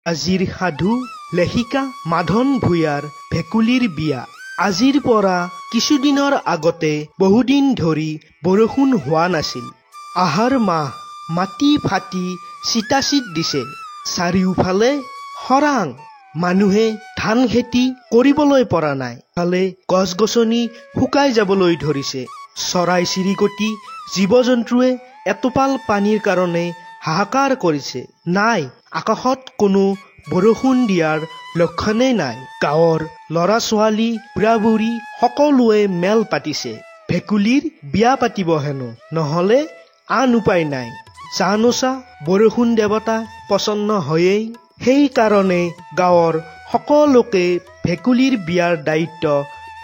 আজিৰ সাধু লেখিকা মাধন ভূঞাৰ ভেকুলীৰ বিয়া। আজিৰ পৰা কিছুদিনৰ আগতে বহুদিন ধৰি বৰষুণ হোৱা নাছিল। আহাৰ মাহ, মাটি ফাটি চিটাচিট দিছে। চাৰিওফালে খৰাং, মানুহে ধান খেতি কৰিবলৈ পৰা নাই। ফালে গছ গছনি শুকাই যাবলৈ ধৰিছে। চৰাই চিৰিকটি জীৱ জন্তুৱে এটোপাল পানীৰ কাৰণে হাহাকাৰ কৰিছে। নাই, আকাশত কোনো বৰষুণ দিয়াৰ লক্ষণেই নাই। গাঁৱৰ ল'ৰা ছোৱালী বুঢ়া বুঢ়ী সকলোৱে মেল পাতিছে। ভেকুলীৰ বিয়া পাতিব হেনো, নহলে আন উপায় নাই। জানোচা বৰষুণ দেৱতা প্ৰসন্ন হয়েই। সেইকাৰণে গাঁৱৰ সকলোকে ভেকুলীৰ বিয়াৰ দায়িত্ব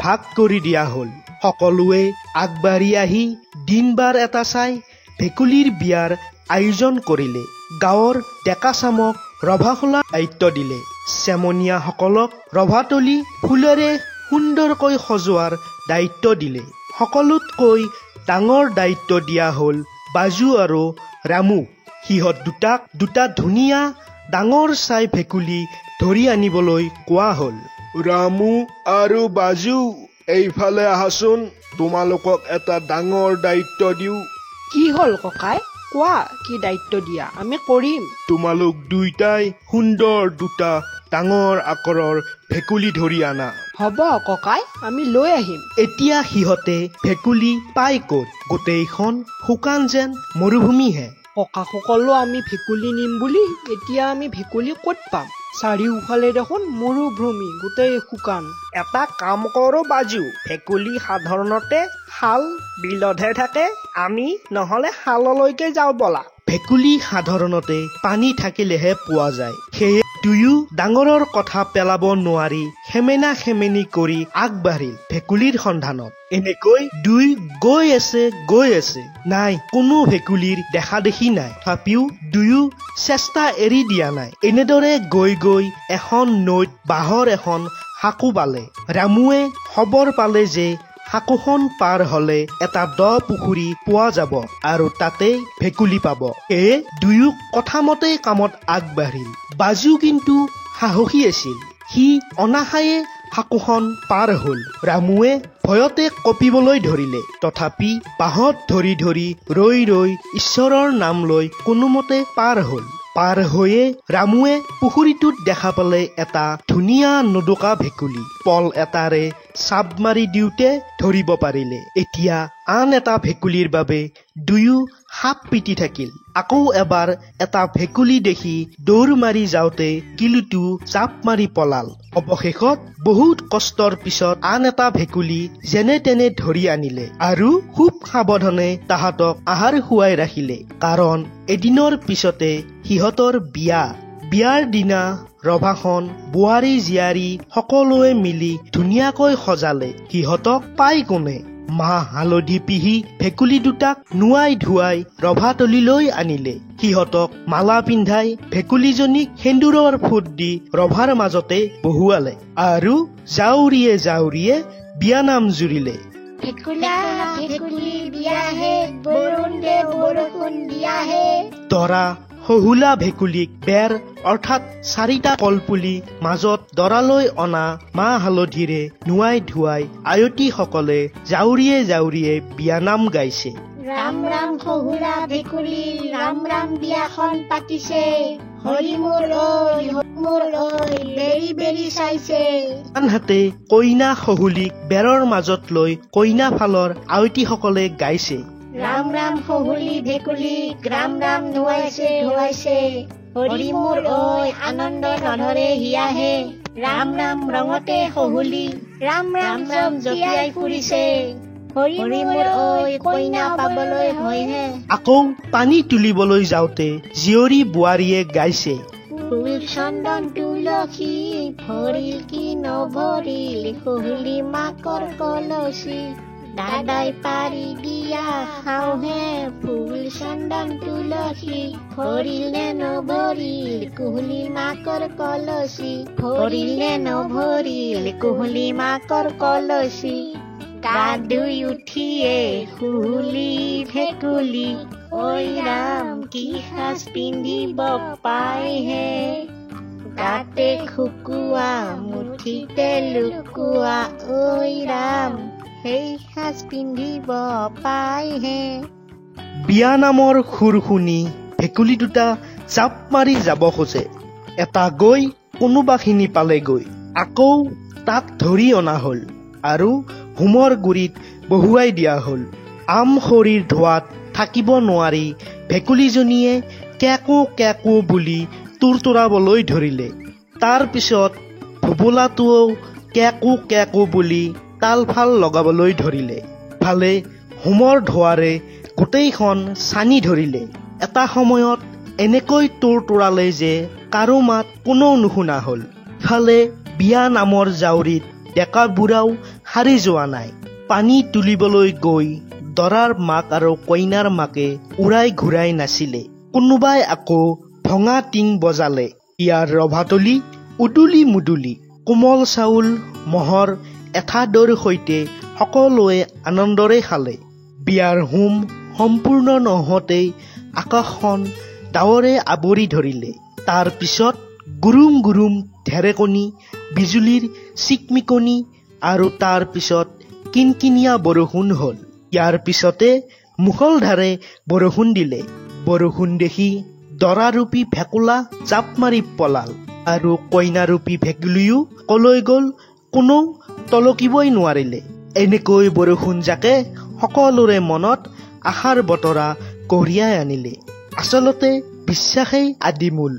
ভাগ কৰি দিয়া হল। সকলোৱে আগবাঢ়ি আহি দিন বাৰ এটা চাই ভেকুলীৰ বিয়াৰ আয়োজন কৰিলে। গাঁৱৰ ডেকা চামক ৰভা খোলা দায়িত্ব দিলে। চেমনীয়াসকলক ৰভাতলি ফুলেৰে সুন্দৰকৈ সজোৱাৰ দায়িত্ব দিলে। সকলোতকৈ ডাঙৰ দায়িত্ব দিয়া হল বাজু আৰু ৰামুক। সিহঁত দুটাক দুটা ধুনীয়া ডাঙৰ চাই ভেকুলী ধৰি আনিবলৈ কোৱা হল। ৰামু আৰু বাজু, এইফালে আহাচোন, তোমালোকক এটা ডাঙৰ দায়িত্ব দিওঁ। কি হল ককাই? কোৱা, কি দায়িত্ব দিয়া, আমি কৰিম। তোমালোক দুইটাই সুন্দৰ দুটা ডাঙৰ আকাৰৰ ভেকুলী ধৰি আনা। হ'ব ককাই, আমি লৈ আহিম। এতিয়া সিহঁতে ভেকুলী পাই ক'ত? গোটেইখন শুকান যেন মৰুভূমিহে। ককাসকলো আমি ভেকুলী নিম বুলি এতিয়া আমি ভেকুলী ক'ত পাম? চাৰিওফালে দেখোন মৰুভূমি, গোটেই শুকান। এটা কাম কৰো বাজু, ভেকুলী সাধাৰণতে শাল বিলতহে থাকে। আমি নহলে শাললৈকে যাওঁ বলা। ভেকুলী সাধাৰণতে পানী থাকিলেহে পোৱা যায়। সেয়ে দুয়ো ডাঙৰৰ কথা পেলাব নোৱাৰি খেমেনা খেমেনি কৰি আগবাঢ়িল ভেকুলীৰ সন্ধানত। এনেকৈ দুই গৈ আছে, নাই, কোনো ভেকুলীৰ দেখা দেখি নাই। তথাপিও দুয়ো চেষ্টা এৰি দিয়া নাই। এনেদৰে গৈ গৈ এখন নৈত বাঁহৰ এখন সাঁকো পালে। ৰামুৱে খবৰ পালে যে সাঁকোখন পাৰ হলে এটা দ পুখুৰী পোৱা যাব আৰু তাতেই ভেকুলী পাব। সেয়ে দুয়ো কথামতেই কামত আগবাঢ়িল। বাজু কিন্তু সাহসী আছিল। সি অনাশায়ে সাঁকোখন পাৰ হল। ৰামুৱে ভয়তে কঁপিবলৈ ধৰিলে। তথাপি বাঁহত ধৰি ধৰি ৰৈ ৰৈ ঈশ্বৰৰ নাম লৈ কোনোমতে পাৰ হল। পাৰ হৈয়ে ৰামুৱে পুখুৰীটোত দেখা পালে এটা ধুনীয়া নদকা ভেকুলী। পল এটাৰে চাপ মাৰি দিওঁতে ধৰিব পাৰিলে। এতিয়া আন এটা ভেকুলীৰ বাবে দুয়ো সাপ পিটি থাকিল। আকৌ এবাৰ এটা ভেকুলী দেখি দৌৰ মাৰি যাওঁতে কিলুটো জাপ মাৰি পলাল। অৱশেষত বহুত কষ্টৰ পিছত আন এটা ভেকুলী যেনে তেনে ধৰি আনিলে আৰু খুব সাৱধানে তাহাঁতক আহাৰ খুৱাই ৰাখিলে। কাৰণ এদিনৰ পিছতে সিহঁতৰ বিয়া। বিয়াৰ দিনা ৰভাখন বোৱাৰী জীয়াৰী সকলোৱে মিলি ধুনীয়াকৈ সজালে। সিহঁতক পাই কোনে? মাহ হালধি পিহি ভেকুলী দুটাক নোৱাই ধুৱাই ৰভাতলিলৈ আনিলে। সিহঁতক মালা পিন্ধাই ভেকুলীজনীক সেন্দুৰৰ ফুট দি ৰভাৰ মাজতে বহুৱালে আৰু জাউৰিয়ে জাউৰিয়ে বিয়ানাম জুৰিলে। দৰা শহুলা ভেকুলীক বেৰ অৰ্থাৎ 4টা কলপুলি মাজত দৰালৈ অনা মাহ হালধিৰে নোৱাই ধুৱাই আয়তীসকলে জাউৰিয়ে জাউৰিয়ে বিয়ানাম গাইছে। ৰাম ৰাম শহুৰা ভেকুলী, ৰাম ৰাম বিয়াখন পাতিছে। হৰি মোৰ ঐ বেৰি বেৰি চাইছে। আনহাতে কইনা শহুলীক বেৰৰ মাজত লৈ কইনা ফালৰ আয়তীসকলে গাইছে। ৰাম ৰাম শহুলী ভেকুলীক ৰাম ৰাম ধুৱাইছে ধুৱাইছে। হৰি মোৰ ঐ আনন্দ নধৰে হিয়াহে। ৰাম ৰাম ৰঙতে শহুলী, ৰাম ৰাম ৰাম জপিয়াই ফুৰিছে। হৰি মোৰ ঐ কইনা পাবলৈ হয়হে। আকৌ পানী তুলিবলৈ যাওঁতে জীয়ৰী বোৱাৰীয়ে গাইছে। ফুল চন্দন তুলসী ভৰিল কি নভৰিল, শহুলী মাকৰ কলচী দাদাই পাৰি দিয়া খাওঁহে। ফুল চন্দন তুলসী ভৰিল নে নভৰিল, কুহুলী মাকৰ কলচী ভৰিল নে নভৰিল, কুহুলী মাকৰ কলচী। গা ধুই উঠিয়ে শুহুলী ভেকুলী, ঐ ৰাম কি সাজ পিন্ধিব পাইহে। তাতে শুকুৱা মুঠিতে লুকুৱা ঐ ৰাম সেই সাজ পিন্ধিব পাইহে। বিয়া নামৰ সুৰ শুনি ভেকুলী দুটা জাপ মাৰি যাব খোজে। এটা গৈ কোনোবাখিনি পালেগৈ, আকৌ তাক ধৰি অনা হল আৰু হোমৰ গুৰিত বহুৱাই দিয়া হল। আম খৰিৰ ধোঁৱাত থাকিব নোৱাৰি ভেকুলীজনীয়ে কেকো কেকো বুলি তুৰতুৰাবলৈ ধৰিলে। তাৰ পিছত ভোবোলাটোৱেও কেকো কেকো বুলি তালফাল লগাবলৈ ধৰিলে। ফালে হোমৰ ধোঁৱাৰে গোটেইখন চানি ধৰিলে। এটা সময়ত এনেকৈ তুৰতুৰালে যে কাৰো মাত কোনেও নুশুনা হল। ফালে বিয়া নামৰ জাউৰিত ডেকা বুঢ়াও সাৰি যোৱা নাই। পানী তুলিবলৈ গৈ দৰাৰ মাক আৰু কইনাৰ মাকে উৰাই ঘূৰাই নাছিলে। কোনোবাই আকৌ ভঙা টিং বজালে। ইয়াৰ ৰভাতলি উদুলি মুদুলি কোমল চাউল মহৰ এঠা দৈৰ সৈতে সকলোৱে আনন্দৰে খালে। বিয়াৰ হোম সম্পূৰ্ণ নহওঁতেই আকাশখন ডাৱৰে আৱৰি ধৰিলে। তাৰ পিছত গুৰুম গুৰুম ঢেৰেকনি বিজুলীৰ চিকমিকনি আৰু তাৰ পিছত কিনকিনীয়া বৰষুণ হল। ইয়াৰ পিছতে মুষলধাৰে বৰষুণ দিলে। বৰষুণ দেখি দৰাৰূপী ভেকুলা জাপ মাৰি পলাল আৰু কইনাৰূপী ভেকুলীও কলৈ গল কোনেও তলকিবই নোৱাৰিলে। এনেকৈ বৰষুণ জাকে সকলোৰে মনত আশাৰ বতৰা কঢ়িয়াই আনিলে। আচলতে বিশ্বাসেই আদিমূল।